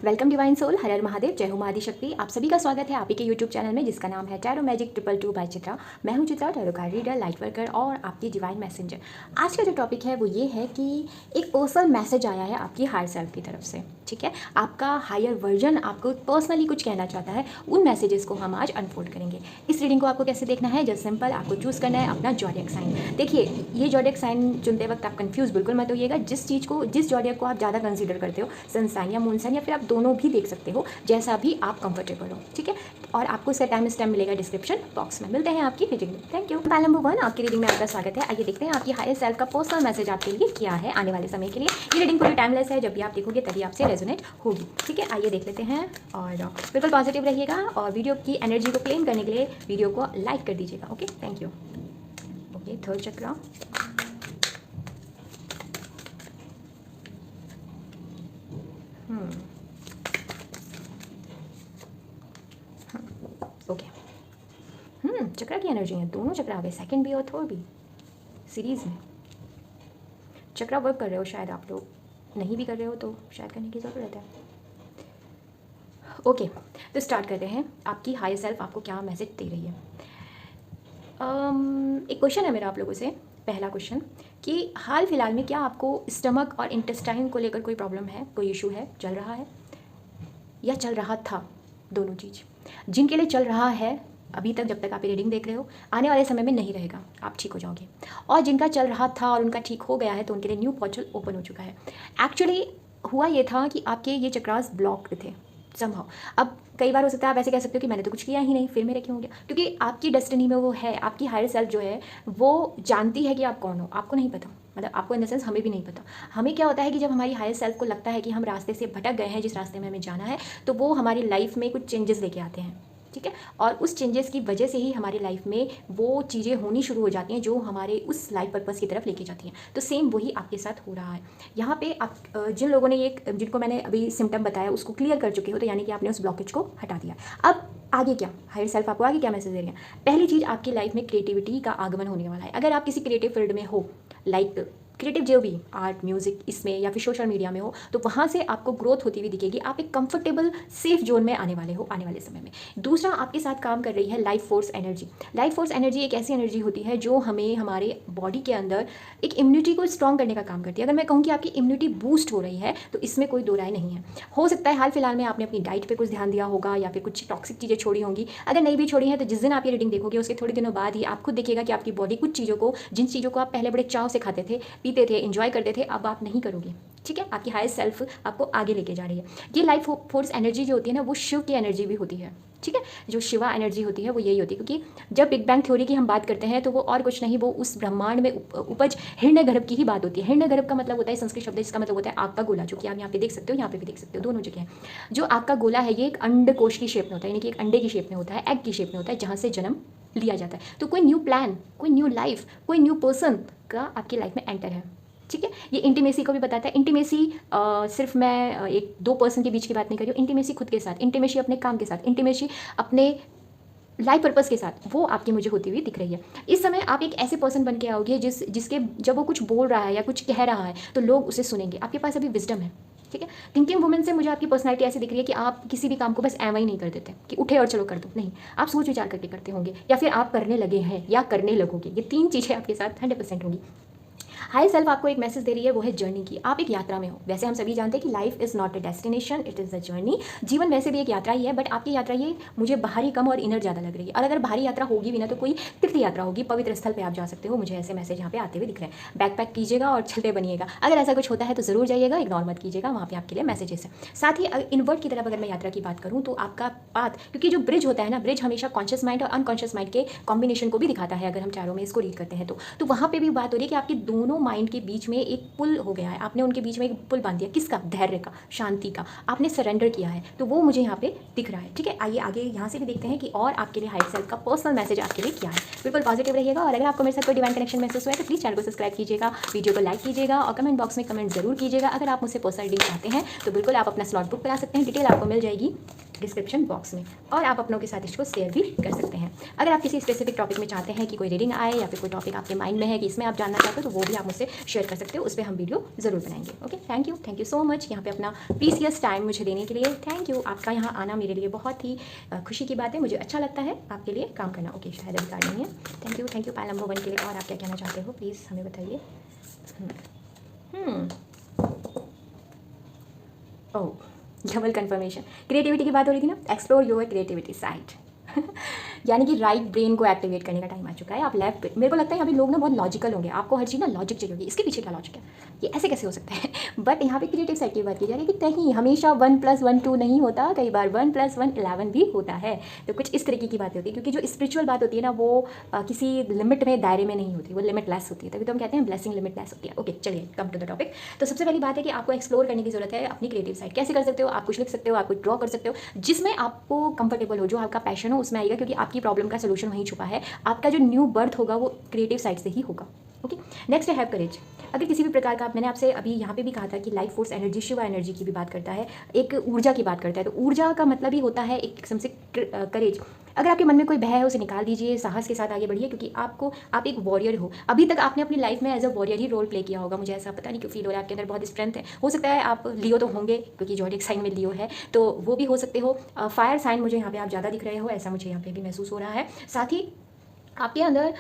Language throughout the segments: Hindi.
वेलकम डिवाइन सोल, हर हर महादेव, जय हो महादिशक्ति। आप सभी का स्वागत है आप ही के यूट्यूब चैनल में जिसका नाम है टैरो मैजिक 222 बाय चित्रा। मैं हूं Chitra, tarot card reader, light worker और आपकी डिवाइन मैसेंजर। आज का जो टॉपिक है वो ये है कि एक पर्सनल मैसेज आया है आपकी हायर सेल्फ की तरफ से। ठीक है, आपका हायर वर्जन आपको पर्सनली कुछ कहना चाहता है। उन मैसेजेस को हम आज अनफोल्ड करेंगे। इस रीडिंग को आपको कैसे देखना है, जस्ट सिंपल आपको चूज़ करना है अपना जॉडियक साइन। देखिए, ये जॉडियक साइन चुनते वक्त आप कंफ्यूज बिल्कुल मत होइएगा। जिस जॉडियक को आप ज़्यादा कंसीडर करते हो, सन साइन या मून साइन, या फिर आप दोनों भी देख सकते हो, जैसा भी आप कंफर्टेबल हो। ठीक है, और आपको इसका टाइम स्टैम्प मिलेगा डिस्क्रिप्शन बॉक्स में। मिलते हैं आपकी रीडिंग में। Thank you. पैनल नंबर 1 आपकी रीडिंग में आपका स्वागत है। आइए देखते हैं आपकी हायर सेल्फ का पर्सनल मैसेज आपके लिए क्या है आने वाले समय के लिए। ये रीडिंग पूरी टाइमलेस है, जब भी आप देखोगे तभी आपसे रेजोनेट होगी। ठीक है, आइए देख लेते हैं और बिल्कुल पॉजिटिव रहिएगा और वीडियो की एनर्जी को क्लेम करने के लिए वीडियो को लाइक कर दीजिएगा। Okay, thank you. Okay, third chakra, okay. Chakra की एनर्जी है, दोनों चक्रा आ गए, सेकंड भी और थर्ड भी सीरीज में। चक्रा वर्क कर रहे हो शायद आप लोग, नहीं भी कर रहे हो तो शायद करने की ज़रूरत है। ओके, तो स्टार्ट करते हैं। आपकी हायर सेल्फ आपको क्या मैसेज दे रही है। एक क्वेश्चन है मेरा आप लोगों से। पहला क्वेश्चन कि हाल फिलहाल में क्या आपको स्टमक और इंटेस्टाइन को लेकर कोई प्रॉब्लम है, कोई इशू है, चल रहा है या चल रहा था? दोनों चीज़ जिनके लिए चल रहा है अभी तक, जब तक आप ये रीडिंग देख रहे हो, आने वाले समय में नहीं रहेगा, आप ठीक हो जाओगे। और जिनका चल रहा था और उनका ठीक हो गया है तो उनके लिए न्यू पोर्टल ओपन हो चुका है। एक्चुअली हुआ ये था कि आपके ये चक्रास ब्लॉक्ड थे समहाउ। अब कई बार हो सकता है आप ऐसे कह सकते हो कि मैंने तो कुछ किया ही नहीं, फिर मेरे क्यों हो गया? क्योंकि आपकी डेस्टिनी में वो है, आपकी हायर सेल्फ जो है वो जानती है कि आप कौन हो। आपको नहीं पता, मतलब आपको इन द सेंस हमें भी नहीं पता। हमें क्या होता है कि जब हमारी हायर सेल्फ को लगता है कि हम रास्ते से भटक गए हैं, जिस रास्ते में हमें जाना है, तो वो हमारी लाइफ में कुछ चेंजेस लेके आते हैं। ठीक है, और उस चेंजेस की वजह से ही हमारी लाइफ में वो चीज़ें होनी शुरू हो जाती हैं जो हमारे उस लाइफ पर्पस की तरफ लेके जाती हैं। तो सेम वही आपके साथ हो रहा है यहाँ पे। आप जिन लोगों ने जिनको मैंने अभी सिम्टम बताया उसको क्लियर कर चुके हो, तो यानी कि आपने उस ब्लॉकेज को हटा दिया। अब आगे क्या हायर सेल्फ आपको आगे क्या मैसेज दे रही है? पहली चीज़, आपकी लाइफ में क्रिएटिविटी का आगमन होने वाला है। अगर आप किसी क्रिएटिव फील्ड में हो, लाइक क्रिएटिव जो भी आर्ट, म्यूजिक इसमें या फिर सोशल मीडिया में हो, तो वहाँ से आपको ग्रोथ होती हुई दिखेगी। आप एक कंफर्टेबल सेफ जोन में आने वाले हो आने वाले समय में। दूसरा, आपके साथ काम कर रही है life force energy. Life force energy एक ऐसी एनर्जी होती है जो हमें हमारे बॉडी के अंदर एक इम्यूनिटी को स्ट्रॉन्ग करने का काम करती है। अगर मैं कहूँ कि आपकी इम्यूनिटी बूस्ट हो रही है तो इसमें कोई दो राय नहीं है। हो सकता है हाल फिलहाल में आपने अपनी डाइट पर कुछ ध्यान दिया होगा या फिर कुछ टॉक्सिक चीज़ें छोड़ी होंगी। अगर नहीं भी छोड़ी हैं तो जिस दिन आप ये रीडिंग देखोगे उसके थोड़े दिनों बाद ही आप खुद देखिएगा कि आपकी बॉडी कुछ चीज़ों को, जिन चीज़ों को आप पहले बड़े चाव से खाते थे, पीते थे, एंजॉय करते थे, अब आप नहीं करोगे। ठीक है, आपकी हायर सेल्फ आपको आगे लेके जा रही है। ये लाइफ फोर्स एनर्जी जो होती है ना, वो शिव की एनर्जी भी होती है। ठीक है, जो शिवा एनर्जी होती है वो यही होती है, क्योंकि जब बिग बैंग थ्योरी की हम बात करते हैं तो वो और कुछ नहीं, वो उस ब्रह्मांड में उपज हिरण्यगर्भ की ही बात होती है। हिरण्यगर्भ का मतलब होता है संस्कृत शब्द, जिसका मतलब होता है आग का गोला, जो कि आप यहाँ पे देख सकते हो, यहाँ पे भी देख सकते हो, दोनों जगह है। जो आग का गोला है ये एक अंड कोश की शेप में होता है, यानी कि एक अंडे की शेप में होता है, एग की शेप में होता है, जहाँ से जन्म लिया जाता है। तो कोई न्यू प्लान, कोई न्यू लाइफ, कोई न्यू पर्सन का आपकी लाइफ में एंटर है। ठीक है, ये इंटीमेसी को भी बताता है। इंटीमेसी सिर्फ मैं एक दो पर्सन के बीच की बात नहीं कर रही हूँ। इंटीमेसी खुद के साथ, इंटीमेसी अपने काम के साथ, इंटीमेसी अपने लाइफ पर्पस के साथ, वो आपकी मुझे होती हुई दिख रही है। इस समय आप एक ऐसे पर्सन बन के आओगे जिसके जब वो कुछ बोल रहा है या कुछ कह रहा है तो लोग उसे सुनेंगे। आपके पास अभी विजडम है। ठीक है, थिंकिंग वुमेन से मुझे आपकी पर्सनैलिटी ऐसी दिख रही है कि आप किसी भी काम को बस ऐवा ही नहीं कर देते कि उठे और चलो कर दो, नहीं, आप सोच विचार करके करते होंगे या फिर आप करने लगे हैं या करने लगोगे। ये तीन चीज़ें आपके साथ 100% होंगी। हाई सेल्फ आपको एक मैसेज दे रही है, वो है जर्नी की। आप एक यात्रा में हो। वैसे हम सभी जानते हैं कि life is not a destination, it is a journey. जीवन वैसे भी एक यात्रा ही है, बट आपकी यात्रा ये मुझे बाहरी कम और इनर ज़्यादा लग रही है। और अगर बाहरी यात्रा होगी भी ना तो कोई तीर्थ यात्रा होगी, पवित्र स्थल पे आप जा सकते हो। मुझे ऐसे मैसेज यहाँ पे आते हुए दिख रहे हैं। बैक पैक कीजिएगा और चलते बनिएगा। अगर ऐसा कुछ होता है तो ज़रूर जाइएगा, इग्नोर मत कीजिएगा, वहाँ पे आपके लिए मैसेजेस है। साथ ही इनवर्ट की तरफ अगर मैं यात्रा की बात करूँ तो आपका पाथ, क्योंकि जो ब्रिज होता है ना, ब्रिज हमेशा कॉन्शियस माइंड और अनकॉन्शियस माइंड के कॉम्बिनेशन को भी दिखाता है। अगर हम चारों में इसको रीड करते हैं तो वहाँ पे भी बात हो रही है कि आपके दोनों माइंड के बीच में एक पुल हो गया है। आपने उनके बीच में एक पुल बांध दिया, किसका? धैर्य का, शांति का। आपने सरेंडर किया है, तो वो मुझे यहाँ पे दिख रहा है। ठीक है, आइए आगे यहाँ से भी देखते हैं कि और आपके लिए हायर सेल्फ का पर्सनल मैसेज आपके लिए क्या है। बिल्कुल पॉजिटिव रहिएगा और अगर आपको मेरे साथ कोई डिवाइन कनेक्शन महसूस हुआ है तो प्लीज़ चैनल को सब्सक्राइब कीजिएगा, वीडियो को लाइक कीजिएगा और कमेंट बॉक्स में कमेंट जरूर कीजिएगा। अगर आप मुझसे पर्सनल रीडिंग चाहते हैं तो बिल्कुल आप अपना स्लॉट बुक करा सकते हैं, डिटेल आपको मिल जाएगी डिस्क्रिप्शन बॉक्स में, और आप अपनों के साथ इसको शेयर भी कर सकते हैं। अगर आप किसी स्पेसिफिक टॉपिक में चाहते हैं कि कोई रीडिंग आए या फिर कोई टॉपिक आपके माइंड में है कि इसमें आप जानना चाहते हो, तो वो भी आप मुझसे शेयर कर सकते हो, उस पर हम वीडियो ज़रूर बनाएंगे। Okay, thank you so much यहाँ पे अपना प्रीसियस टाइम मुझे देने के लिए। थैंक यू, आपका यहाँ आना मेरे लिए बहुत ही खुशी की बात है, मुझे अच्छा लगता है आपके लिए काम करना। ओके, शायद अभी कार्ड नहीं है। थैंक यू पायल नंबर 1 के लिए। और आप क्या कहना चाहते हो प्लीज़ हमें बताइए। ओह, डबल कंफर्मेशन। क्रिएटिविटी की बात हो रही थी ना, एक्सप्लोर योर क्रिएटिविटी साइड यानी कि राइट ब्रेन को एक्टिवेट करने का टाइम आ चुका है। आप लेफ्ट, मेरे को लगता है यहाँ पे लोग ना बहुत लॉजिकल होंगे, आपको हर चीज़ ना लॉजिक चाहिए होगी, इसके पीछे क्या लॉजिक है, ये ऐसे कैसे हो सकता है बट यहाँ पे क्रिएटिव साइड की बात की जा रही है कि नहीं, हमेशा 1 + 1 2 नहीं होता, कई बार 1 + 1 11 भी होता है। तो कुछ इस तरीके की बात होती है, क्योंकि जो स्पिरिचुअल बात होती है ना, वो किसी लिमिट में, दायरे में नहीं होती, वो लिमिटलेस होती है, तभी तो हम कहते हैं ब्लेसिंग लिमिटलेस होती है। ओके, चलिए कम टू द टॉपिक। तो सबसे पहली बात है कि आपको एक्सप्लोर करने की जरूरत है अपनी क्रिएटिव साइड। कैसे कर सकते हो? आप कुछ लिख सकते हो, आप कुछ ड्रॉ कर सकते हो, जिसमें आपको कंफर्टेबल हो, जो आपका पैशन हो उसमें आएगा, क्योंकि आपकी प्रॉब्लम का सोल्यूशन वहीं छुपा है। आपका जो न्यू बर्थ होगा वो क्रिएटिव साइड से ही होगा। ओके, नेक्स्ट है हैव करेज। अगर किसी भी प्रकार का, मैंने आपसे अभी यहाँ पे भी कहा था कि life force energy, Shiva energy की भी बात करता है, एक ऊर्जा की बात करता है। तो ऊर्जा का मतलब ही होता है एक किस्म से करेज। अगर आपके मन में कोई भय है उसे निकाल दीजिए, साहस के साथ आगे बढ़िए, क्योंकि आप एक वॉरियर हो। अभी तक आपने अपनी लाइफ में एज अ वॉरियर ही रोल प्ले किया होगा, मुझे ऐसा पता नहीं क्यों फील हो रहा है, आपके अंदर बहुत स्ट्रेंथ है। हो सकता है आप लियो तो होंगे, क्योंकि जॉडिक साइन में लियो है, तो वो भी हो सकते हो। फायर साइन मुझे यहाँ पे आप ज़्यादा दिख रहे हो, ऐसा मुझे यहाँ पे भी महसूस हो रहा है। साथ ही आपके अंदर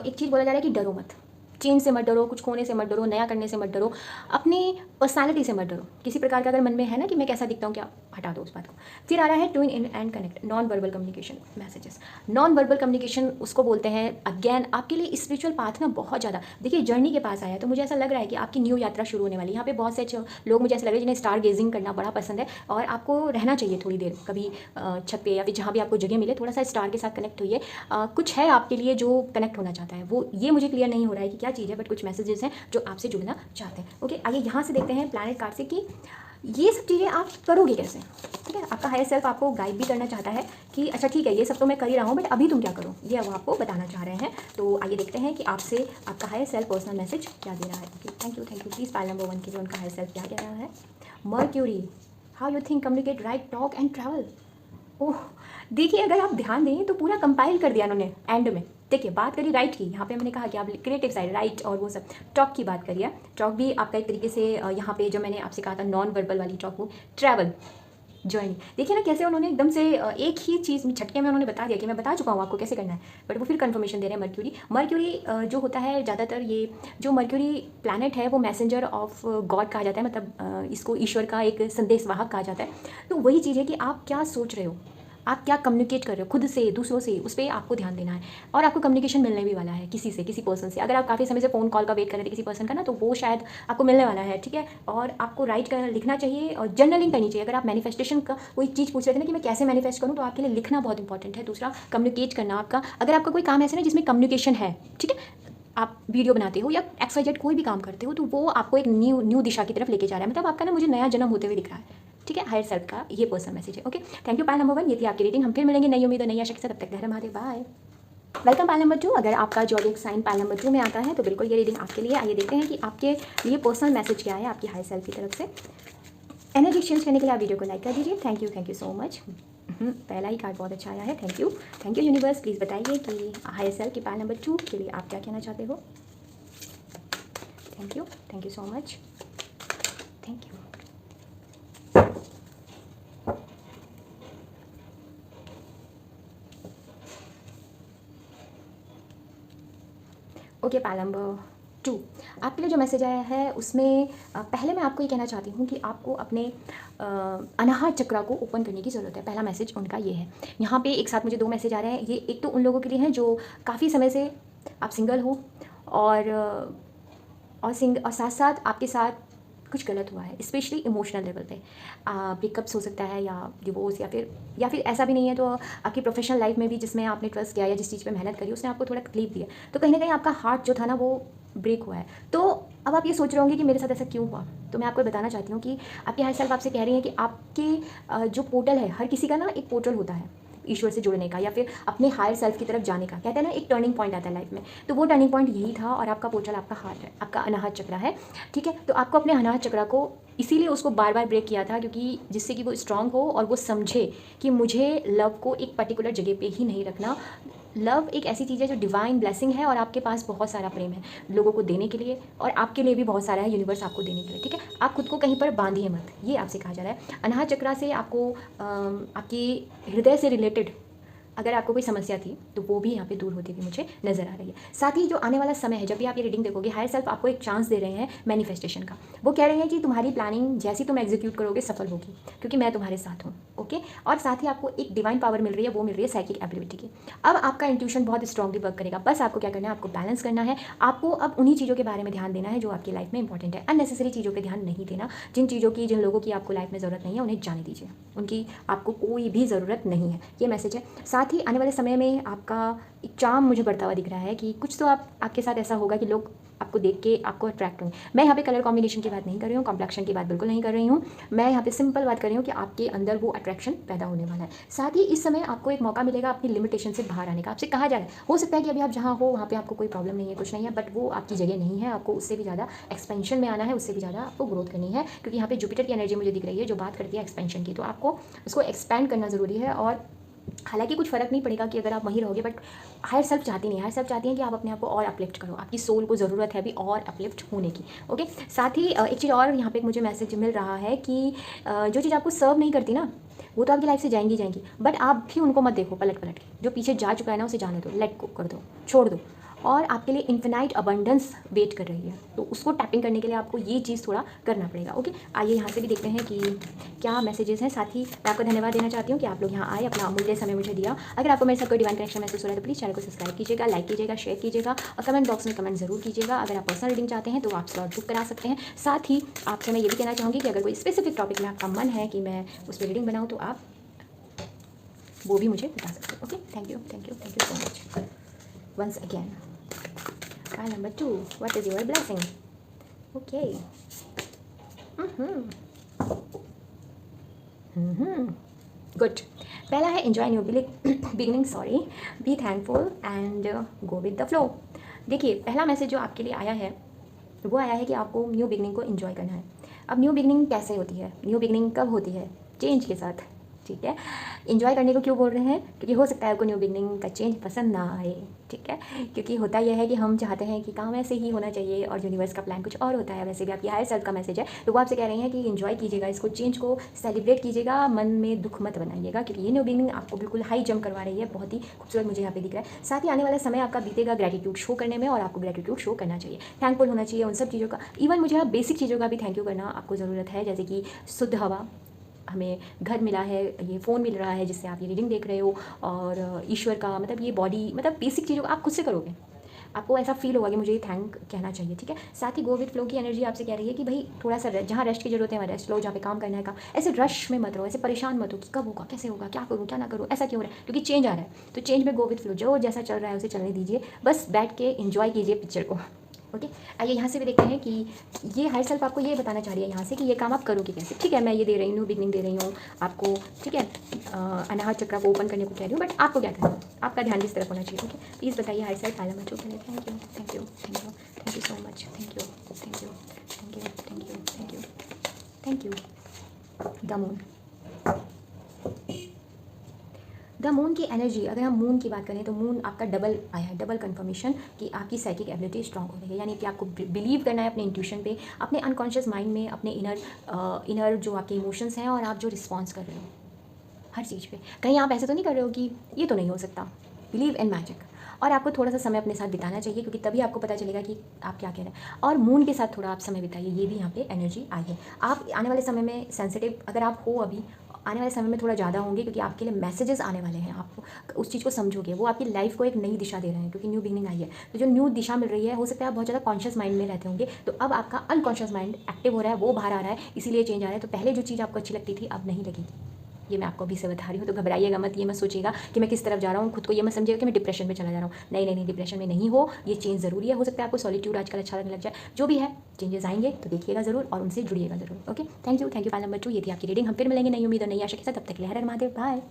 एक चीज़ बोला जा रहा है कि डरो मत, चेंज से मत डरो, कुछ खोने से मत डरो, नया करने से मत डरो, अपनी पर्सनालिटी से मत डरो। किसी प्रकार का अगर मन में है ना कि मैं कैसा दिखता हूँ, क्या, हटा दो उस बात को। फिर आ रहा है tune in and connect, non verbal communication messages. Non verbal communication उसको बोलते हैं, अगेन आपके लिए स्पिरिचुअल पाथ ना बहुत ज़्यादा, देखिए जर्नी के पास आया है। तो मुझे ऐसा लग रहा है कि आपकी न्यू यात्रा शुरू होने वाली है। यहाँ पे बहुत से अच्छे लोग मुझे ऐसा लग रहा है जिन्हें स्टार गेजिंग करना बड़ा पसंद है, और आपको रहना चाहिए थोड़ी देर कभी छत पे या फिर जहाँ भी आपको जगह मिले, थोड़ा सा स्टार के साथ कनेक्ट होइए। कुछ है आपके लिए जो कनेक्ट होना चाहता है, वो ये मुझे क्लियर नहीं हो रहा है कि क्या चीज़ है, बट कुछ मैसेजेस हैं जो आपसे जुड़ना चाहते हैं। ओके, आइए यहाँ से देखते हैं प्लैनेट कार्ड से कि ये सब चीज़ें आप करोगे कैसे। ठीक है, आपका हायर सेल्फ आपको गाइड भी करना चाहता है कि अच्छा ठीक है, ये सब तो मैं कर ही रहा हूँ, बट अभी तुम क्या करो, ये वो आपको बताना चाह रहे हैं। तो आइए देखते हैं कि आपसे आपका हायर सेल्फ पर्सनल मैसेज क्या दे रहा है। Okay, thank you please pile number 1 के लिए उनका हायर सेल्फ क्या कह रहा है। Mercury, how you think, communicate, right, talk and travel. Oh, देखिए अगर आप ध्यान दें तो पूरा कंपाइल कर दिया उन्होंने एंड में। देखिए बात करी राइट की, यहाँ पे मैंने कहा कि आप क्रिएटिव साइड राइट और वो सब। टॉक की बात करिए, टॉक भी आपका एक तरीके से यहाँ पे जो मैंने आपसे कहा था नॉन वर्बल वाली टॉक, वो ट्रैवल, जर्नी। देखिए ना कैसे उन्होंने एकदम से एक ही चीज़ झटके में उन्होंने बता दिया कि मैं बता चुका हूँ आपको कैसे करना है, बट वो फिर कंफर्मेशन दे रहे हैं। मर्क्यूरी जो होता है ज़्यादातर, ये जो मर्क्यूरी प्लैनेट है वो मैसेंजर ऑफ गॉड कहा जाता है, मतलब इसको ईश्वर का एक संदेशवाहक कहा जाता है। तो वही चीज़ है कि आप क्या सोच रहे हो, आप क्या कम्युनिकेट कर रहे हो खुद से, दूसरों से, उस पर आपको ध्यान देना है। और आपको कम्युनिकेशन मिलने भी वाला है किसी से, किसी पर्सन से। अगर आप काफ़ी समय से फ़ोन कॉल का वेट कर रहे थे किसी पर्सन का ना, तो वो शायद आपको मिलने वाला है। ठीक है, और आपको राइट कर लिखना चाहिए और जर्नलिंग करनी चाहिए। अगर आप मैनिफेस्टेशन का कोई चीज़ पूछ रहे थे ना कि मैं कैसे मैनिफेस्ट करूँ, तो आपके लिए लिखना बहुत इंपॉर्टेंट है। दूसरा, कम्युनिकेट करना आपका, अगर आपका कोई काम ऐसे ना जिसमें कम्युनिकेशन है, ठीक है, आप वीडियो बनाते हो या XYZ कोई भी काम करते हो, तो वो आपको एक न्यू दिशा की तरफ लेके जा रहा है। मतलब आपका ना मुझे नया जन्म होते हुए दिख रहा है। ठीक है, हायर सेल्फ का ये पर्सनल मैसेज है। Okay, thank you pile number 1, ये थी आपकी रेटिंग। हम फिर मिलेंगे नई उम्मीद और नई आशा के साथ, तब तक हर Mahadev, bye. Welcome Payal number 2। अगर आपका जॉडिक साइन पायल नंबर 2 में आता है तो बिल्कुल ये रीडिंग आपके लिए। आइए देखते हैं कि आपके लिए पर्सनल मैसेज क्या है आपकी हायर सेल्फ की तरफ से। एनर्जी एक्सचेंज करने के लिए आप वीडियो को लाइक कर दीजिए। Thank you so much. पहला ही कार्ड बहुत अच्छा आया है, थैंक यू यूनिवर्स। प्लीज़ बताइए कि हायर सेल्फ की पायल नंबर 2 के लिए आप क्या कहना चाहते हो। Thank you so much, thank you. Okay, Payal number 2 आपके लिए जो मैसेज आया है उसमें पहले मैं आपको ये कहना चाहती हूँ कि आपको अपने अनाहत चक्रा को ओपन करने की ज़रूरत है। पहला मैसेज उनका ये है। यहाँ पे एक साथ मुझे 2 मैसेज आ रहे हैं। ये एक तो उन लोगों के लिए हैं जो काफ़ी समय से आप सिंगल हो और साथ साथ आपके साथ कुछ गलत हुआ है, स्पेशली इमोशनल लेवल पे। ब्रेकअप्स हो सकता है या डिवोर्स, या फिर ऐसा भी नहीं है तो आपकी प्रोफेशनल लाइफ में भी जिसमें आपने ट्रस्ट किया या जिस चीज़ पे मेहनत करी उसने आपको थोड़ा तकलीफ दिया, तो कहीं ना कहीं आपका हार्ट जो था ना वो ब्रेक हुआ है। तो अब आप ये सोच रहे होंगे कि मेरे साथ ऐसा क्यों हुआ, तो मैं आपको बताना चाहती हूँ कि आपकी हायर सेल्फ आपसे कह रही है कि आपके जो पोर्टल है, हर किसी का ना एक पोर्टल होता है। ईश्वर से जुड़ने का या फिर अपने हायर सेल्फ की तरफ जाने का, कहते हैं ना एक टर्निंग पॉइंट आता है लाइफ में, तो वो टर्निंग पॉइंट यही था। और आपका पोर्टल आपका हार्ट है, आपका अनाहत चक्र है, ठीक है। तो आपको अपने अनाहत चक्र को इसीलिए उसको बार बार ब्रेक किया था, क्योंकि जिससे कि वो स्ट्रांग हो और वो समझे कि मुझे लव को एक पर्टिकुलर जगह पे ही नहीं रखना। लव एक ऐसी चीज़ है जो डिवाइन ब्लेसिंग है और आपके पास बहुत सारा प्रेम है लोगों को देने के लिए, और आपके लिए भी बहुत सारा है यूनिवर्स आपको देने के लिए, ठीक है। आप खुद को कहीं पर बांधिए मत, ये आपसे कहा जा रहा है। अनाहत चक्र से आपको आपकी हृदय से रिलेटेड अगर आपको कोई समस्या थी तो वो भी यहाँ पे दूर होती हुई मुझे नज़र आ रही है। साथ ही जो आने वाला समय है, जब भी आप ये रीडिंग देखोगे, हायर सेल्फ आपको एक चांस दे रहे हैं मैनिफेस्टेशन का। वो कह रहे हैं कि तुम्हारी प्लानिंग जैसी तुम एग्जीक्यूट करोगे सफल होगी, क्योंकि मैं तुम्हारे साथ हूँ, ओके। और साथ ही आपको एक डिवाइन पावर मिल रही है, वो मिल रही है साइकिक एबिलिटी की। अब आपका इंट्यूशन बहुत स्ट्रांगली वर्क करेगा। बस आपको क्या करना है, आपको बैलेंस करना है। आपको अब उन्हीं चीज़ों के बारे में ध्यान देना है जो आपकी लाइफ में इंपॉर्टेंट है। अननेसेसरी चीज़ों पर ध्यान नहीं देना। जिन चीज़ों की, जिन लोगों की आपको लाइफ में ज़रूरत नहीं है उन्हें जाने दीजिए, उनकी आपको कोई भी ज़रूरत नहीं है, ये मैसेज है। साथ ही आने वाले समय में आपका एक चार्म मुझे बढ़ता हुआ दिख रहा है कि कुछ तो आपके साथ ऐसा होगा कि लोग आपको देख के आपको अट्रैक्ट होंगे। मैं यहाँ पे कलर कॉम्बिनेशन की बात नहीं कर रही हूँ, कॉम्प्लेक्शन की बात बिल्कुल नहीं कर रही हूँ। मैं यहाँ पे सिंपल बात कर रही हूँ कि आपके अंदर वो अट्रैक्शन पैदा होने वाला है। साथ ही इस समय आपको एक मौका मिलेगा अपनी लिमिटेशन से बाहर आने का। आपसे कहा जा रहा है, हो सकता है कि अभी आप जहाँ हो वहाँ पे आपको कोई प्रॉब्लम नहीं है, कुछ नहीं है, बट वो आपकी जगह नहीं है। आपको उससे भी ज़्यादा एक्सपेंशन में आना है, उससे भी ज़्यादा आपको ग्रोथ करनी है, क्योंकि यहाँ पे जुपिटर की एनर्जी मुझे दिख रही है जो बात करती है एक्सपेंशन की। तो आपको उसको एक्सपैंड करना ज़रूरी है। और हालांकि कुछ फ़र्क नहीं पड़ेगा कि अगर आप वहीं रहोगे, बट हायर सेल्फ चाहती नहीं है। हायर सेल्फ चाहती है कि आप अपने आप को और अपलिफ्ट करो, आपकी सोल को ज़रूरत है अभी और अपलिफ्ट होने की, ओके। साथ ही एक चीज़ और यहाँ पे मुझे मैसेज मिल रहा है कि जो चीज़ आपको सर्व नहीं करती ना, वो तो आपकी लाइफ से जाएंगी जाएंगी, बट आप भी उनको मत देखो पलट पलट के। जो पीछे जा चुका है ना उसे जाने दो, लेट गो कर दो, छोड़ दो। और आपके लिए इन्फिनाइट अबंडेंस वेट कर रही है, तो उसको टैपिंग करने के लिए आपको ये चीज़ थोड़ा करना पड़ेगा, ओके। आइए यहाँ से भी देखते हैं कि क्या मैसेजेस हैं। साथ ही मैं आपको धन्यवाद देना चाहती हूँ कि आप लोग यहाँ आए, अपना अमूल्य समय मुझे दिया। अगर आपको मेरे साथ कोई डिवाइन कनेक्शन महसूस हो रहा है तो प्लीज़ चैनल को सब्सक्राइब कीजिएगा, लाइक कीजिएगा, शेयर कीजिएगा और कमेंट बॉक्स में कमेंट जरूर कीजिएगा। अगर आप पर्सनल रीडिंग चाहते हैं तो आप स्लॉट बुक करा सकते हैं। साथ ही आपसे मैं ये भी कहना चाहूँगी कि अगर कोई स्पेसिफिक टॉपिक में आपका मन है कि मैं उस पर रीडिंग बनाऊँ तो आप वो भी मुझे बता सकते हैं, okay. Thank you, thank you, thank you so much once again. Pile number 2, what is your blessing? Okay. Good. पहला है enjoy new beginning, sorry, be thankful and go with the flow. देखिए, पहला मैसेज जो आपके लिए आया है वो आया है कि आपको न्यू बिगनिंग को एंजॉय करना है। अब न्यू बिगनिंग कैसे होती है, न्यू बिगनिंग कब होती है? चेंज के साथ, ठीक है। इन्जॉय करने को क्यों बोल रहे हैं? क्योंकि हो सकता है आपको न्यू बिगनिंग का चेंज पसंद ना आए, ठीक है। क्योंकि होता यह है कि हम चाहते हैं कि काम ऐसे ही होना चाहिए और यूनिवर्स का प्लान कुछ और होता है। वैसे भी आपकी हायर सेल्फ का मैसेज है, तो वो आपसे कह रही हैं कि इन्जॉय कीजिएगा, इसको चेंज को सेलिब्रेट कीजिएगा, मन में दुख मत बनाइएगा, क्योंकि ये न्यू बिगनिंग आपको बिल्कुल हाई जंप करवा रही है। बहुत ही खूबसूरत मुझे यहाँ पे दिख रहा है। साथ ही आने वाला समय आपका बीतेगा ग्रेटिट्यूड शो करने में, और आपको ग्रेटिट्यूड शो करना चाहिए, थैंकफुल होना चाहिए उन सब चीज़ों का। इवन मुझे यहाँ बेसिक चीज़ों का भी थैंक यू करना आपको ज़रूरत है, जैसे कि शुद्ध हवा, हमें घर मिला है, ये फ़ोन मिल रहा है जिससे आप ये रीडिंग देख रहे हो, और ईश्वर का मतलब ये बॉडी, मतलब बेसिक चीज़ों को आप खुद से करोगे, आपको ऐसा फील होगा कि मुझे ये थैंक कहना चाहिए, ठीक है। साथ ही गो विद फ्लो की एनर्जी आपसे कह रही है कि भाई थोड़ा सा जहाँ रेस्ट की जरूरत है वहाँ रेस्ट लो, जहाँ पे काम करना है काम, ऐसे रश में मत रहो, ऐसे परेशान मत हो कि कब होगा, कैसे होगा, क्या करूँ क्या ना करूँ, ऐसा क्यों हो रहा है, क्योंकि चेंज आ रहा है। तो चेंज में गो विद फ्लो, जो जैसा चल रहा है उसे चलने दीजिए, बस बैठ के इन्जॉय कीजिए पिक्चर को, ओके। आइए यहाँ से भी देखते हैं कि ये हायर सेल्फ आपको ये बताना चाह रही है यहाँ से कि ये काम आप करोगे कैसे, ठीक है। मैं ये दे रही हूँ, बिगनिंग दे रही हूँ आपको, ठीक है। अनाहत चक्र को ओपन करने को कह रही हूँ, बट आपको क्या करना है, आपका ध्यान किस तरफ होना चाहिए, ओके। प्लीज़ बताइए हायर सेल्फ। पहला मचो के लिए thank you, thank you, thank you, thank you so much, thank you, thank you, thank you, thank you, thank you, thank you. The moon, the moon की एनर्जी, अगर हम मून की बात करें तो मून आपका डबल आया है, डबल कंफर्मेशन कि आपकी साइकिक एबिलिटी स्ट्रांग हो रही है, यानी कि आपको बिलीव करना है अपने इंट्यूशन पे, अपने अनकॉन्शियस माइंड में, अपने इनर जो आपके इमोशंस हैं और आप जो रिस्पॉन्स कर रहे हो हर चीज़ पे। कहीं आप ऐसे तो नहीं कर रहे हो कि ये तो नहीं हो सकता। बिलीव इन मैजिक, और आपको थोड़ा सा समय अपने साथ बिताना चाहिए, क्योंकि तभी आपको पता चलेगा कि आप क्या कह रहे हैं। और मून के साथ थोड़ा आप समय बिताइए, ये भी यहाँ पे एनर्जी आई है। आप आने वाले समय में सेंसिटिव अगर आप हो, अभी आने वाले समय में थोड़ा ज़्यादा होंगे, क्योंकि आपके लिए मैसेजेस आने वाले हैं, आप उस चीज़ को समझोगे, वो आपकी लाइफ को एक नई दिशा दे रहे हैं, क्योंकि न्यू बिगनिंग आई है। तो जो न्यू दिशा मिल रही है, हो सकता है आप बहुत ज़्यादा कॉन्शियस माइंड में रहते होंगे, तो अब आपका अनकॉन्शियस माइंड एक्टिव हो रहा है, वो बाहर आ रहा है, इसीलिए चेंज आ रहा है। तो पहले जो चीज़ आपको अच्छी लगती थी अब नहीं लगेगी, ये मैं आपको अभी से बता रही हूँ। तो घबराइएगा मत, ये मत सोचिएगा कि मैं किस तरफ जा रहा हूँ, खुद को ये मत समझिएगा कि मैं डिप्रेशन में चला जा रहा हूँ। नहीं नहीं नहीं, डिप्रेशन में नहीं हो, ये चेंज ज़रूरी है। हो सकता है आपको सॉलिट्यूड आजकल अच्छा लगने लग जाए, जो भी है चेंजेस आएंगे तो देखिएगा ज़रूर और उनसे जुड़िएगा ज़रूर, okay. Thank you, pile number 2, ये थी आपकी रीडिंग। हम फिर मिलेंगे नई उम्मीद और नई आशा के साथ, तब तक के लिए हर हर महादेव, बाय।